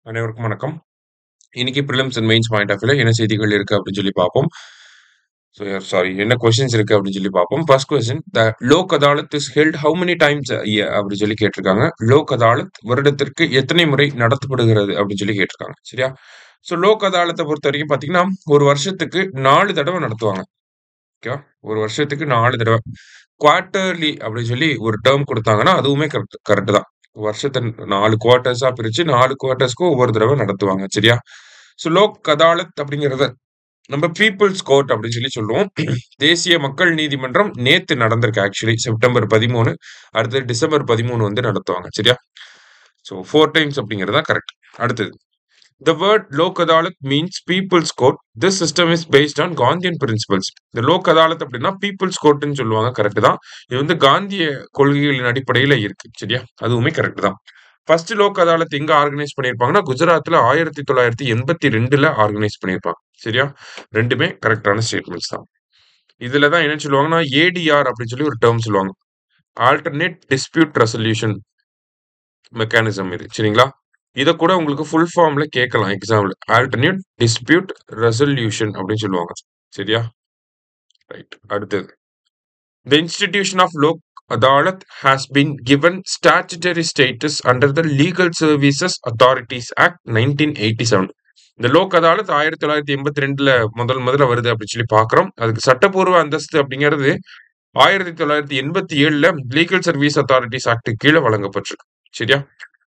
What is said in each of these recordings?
அனைவருக்கும் வணக்கம். இன்னைக்கு prelims and mains point of வியூல என்ன செய்திகள் இருக்கு அப்படின்னு சொல்லி பார்ப்போம். சாரி, என்ன கொஸ்டின்ஸ் இருக்கு அப்படின்னு சொல்லி பார்ப்போம். First question, the Lok Adalat is held how many times அப்படின்னு சொல்லி கேட்டிருக்காங்க. லோக் அதாலத் வருடத்திற்கு எத்தனை முறை நடத்தப்படுகிறது அப்படின்னு சொல்லி கேட்டிருக்காங்க. சரியா? ஸோ லோக் அதாலத்தை பொறுத்த வரைக்கும் பார்த்தீங்கன்னா, ஒரு வருஷத்துக்கு 4 தடவை நடத்துவாங்க. ஓகேவா? ஒரு வருஷத்துக்கு 4 தடவை. குவார்ட்டர்லி அப்படின்னு சொல்லி ஒரு டேர்ம் குடுத்தாங்கன்னா, அதுவுமே கரெக்ட் கரெக்ட் தான். வருஷத்த 4 குவார்ட்டர்ஸா பிரிச்சு 4 குவார்ட்டர்ஸ்க்கும் ஒவ்வொரு தடவ நடத்துவாங்க. சரியா? ஸோ லோக் அதாலத் அப்படிங்கிறத நம்ம பீப்பிள்ஸ் கோர்ட் அப்படின்னு சொல்லி சொல்லுவோம். தேசிய மக்கள் நீதிமன்றம் நேத்து நடந்திருக்கு ஆக்சுவலி. செப்டம்பர் 13. அடுத்தது டிசம்பர் 13 வந்து நடத்துவாங்க. சரியா? ஸோ 4 டைம்ஸ் அப்படிங்கிறது தான் கரெக்ட். அடுத்தது, the word Lok Adalat means people's court. This system is based on Gandhian principles. இந்த லோக் அதாலத் அப்படின்னா பீப்புள்ஸ் கோர்ட்னு சொல்லுவாங்க. கரெக்ட் தான். இது வந்து காந்திய கொள்கைகளின் அடிப்படையில இருக்கு. சரியா? அதுவுமே கரெக்ட் தான். ஃபர்ஸ்ட் லோக் அதாலத் எங்க ஆர்கனைஸ் பண்ணியிருப்பாங்கன்னா, குஜராத்ல 1982ல ஆர்கனைஸ் பண்ணியிருப்பாங்க. சரியா? ரெண்டுமே கரெக்டான ஸ்டேட்மெண்ட்ஸ் தான். இதுல தான் என்ன சொல்லுவாங்கன்னா, ஏடிஆர் அப்படின்னு சொல்லி ஒரு டேர்ம் சொல்லுவாங்க. ஆல்டர்னேட் டிஸ்பியூட் ரெசல்யூஷன் மெக்கானிசம் இது. சரிங்களா? இத கூட உங்களுக்கு ஃபுல் ஃபார்ம்ல கேட்கலாம் எக்ஸாம்ல. ஆல்டர்னேட் டிஸ்பியூட் ரெசல்யூஷன் அப்படின்னு சொல்லுவாங்க. சரியா? ரைட். அடுத்தது, the institution of Lok Adalat has been given statutory status under the Legal Services Authorities Act 1987. இந்த லோக் அதாலத் 1982ல முதல்ல வருது அப்படின்னு சொல்லி பார்க்கிறோம். அதுக்கு சட்டப்பூர்வ அந்தஸ்து அப்படிங்கிறது 1987ல லீகல் சர்வீஸ் அத்தாரிட்டிஸ் ஆக்ட் கீழ வழங்கப்பட்டிருக்கு. சரியா?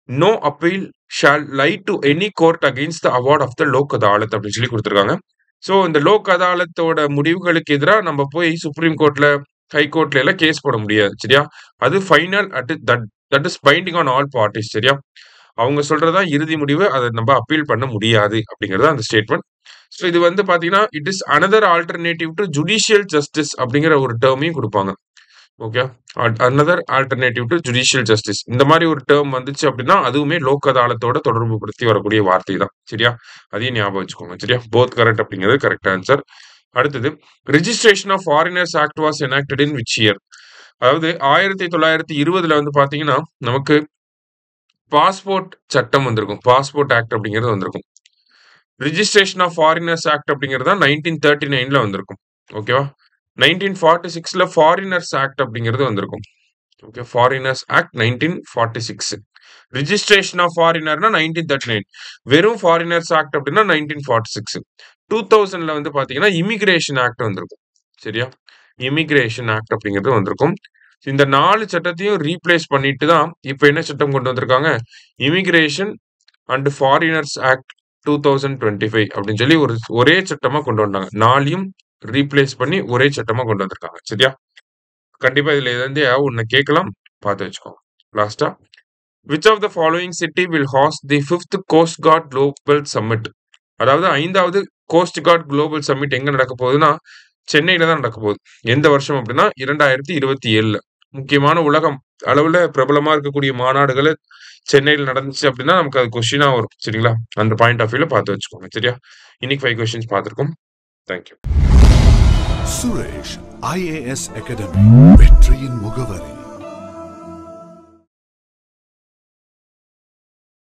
No appeal shall lie to any court against the award of the Lok Adalat அப்படின்னு சொல்லி கொடுத்திருக்காங்க. ஸோ இந்த லோக் அதாலத்தோட முடிவுகளுக்கு எதிராக நம்ம போய் சுப்ரீம் கோர்ட்ல, ஹை கோர்ட்ல எல்லாம் கேஸ் போட முடியாது. சரியா? அது final at that is binding on all parties. சரியா? அவங்க சொல்றதா இறுதி முடிவு. அதை நம்ம அப்பீல் பண்ண முடியாது அப்படிங்கிறது அந்த ஸ்டேட்மெண்ட். ஸோ இது வந்து பாத்தீங்கன்னா, it is another alternative to judicial justice அப்படிங்கிற ஒரு டேர்மையும் கொடுப்பாங்க. Okay, another alternative to judicial justice. இந்த மாதிரி ஒரு டேர்ம் வந்துச்சு அப்படின்னா அதுவுமே லோக் அதாலத்தோட தொடர்பு படுத்தி வரக்கூடிய வார்த்தை தான். சரியா? அதையும் ஞாபகம் வச்சுக்கோங்க. சரியா? போத் கரெக்ட் அப்படிங்கிறது கரெக்ட் ஆன்சர். அடுத்தது, registration of foreigners act was enacted in which year? அதாவது 1920ல வந்து பாத்தீங்கன்னா நமக்கு பாஸ்போர்ட் சட்டம் வந்திருக்கும். பாஸ்போர்ட் ஆக்ட் அப்படிங்கிறது வந்திருக்கும். ரிஜிஸ்ட்ரேஷன் ஆஃப் ஃபாரினர்ஸ் ஆக்ட் அப்படிங்கிறது 1939ல வந்திருக்கும். ஓகேவா? 1946ல ஃபாரினர்ஸ் ஆக்ட் அப்படிங்கிறது வந்திருக்கும். Okay, foreigners act 1946. Registration of ஃபாரினர்னா 1939. வெறும் ஃபாரினர்ஸ் ஆக்ட் அப்படின்னா 1946. 2000ல வந்து பாத்தீங்கன்னா இமிகிரேஷன் ஆக்ட் வந்திருக்கும். சரியா? இமிகிரேஷன் ஆக்ட் அப்படிங்கிறது வந்திருக்கும். இந்த 4 சட்டத்தையும் ரீப்ளேஸ் பண்ணிட்டு தான் இப்ப என்ன சட்டம் கொண்டு வந்திருக்காங்க? இமிகிரேஷன் அண்ட் ஃபாரினர்ஸ் ஆக்ட் 2025 அப்படின்னு சொல்லி ஒரே சட்டமா கொண்டு வந்தாங்க. 4யும் ரீப்ளேஸ் பண்ணி ஒரே சட்டமா கொண்டு வந்திருக்காங்க. சரியா? கண்டிப்பா இதுல இருந்து ஒன்னு கேட்கலாம், பார்த்து வச்சுக்கோங்க. லாஸ்டா, which of the following city will host the 5th Coast Guard Global Summit? அதாவது 5வது கோஸ்ட் கார்ட் குளோபல் சம்மிட் எங்க நடக்க போகுதுன்னா சென்னையில தான் நடக்க போகுது. எந்த வருஷம் அப்படின்னா 2027ல. முக்கியமான உலகம் அளவுல பிரபலமா இருக்கக்கூடிய மாநாடுகள் சென்னையில் நடந்துச்சு அப்படின்னா நமக்கு அது கொஸ்டினா வரும். சரிங்களா? அந்த பாயிண்ட் ஆஃப் வியூல பார்த்து வச்சுக்கோங்க. சரியா? இன்னைக்கு 5 கொஸ்டின்ஸ் பார்த்திருக்கோம். தேங்க்யூ. சுரேஷ் IAS அகாடமி, வெற்றியின் முகவரி.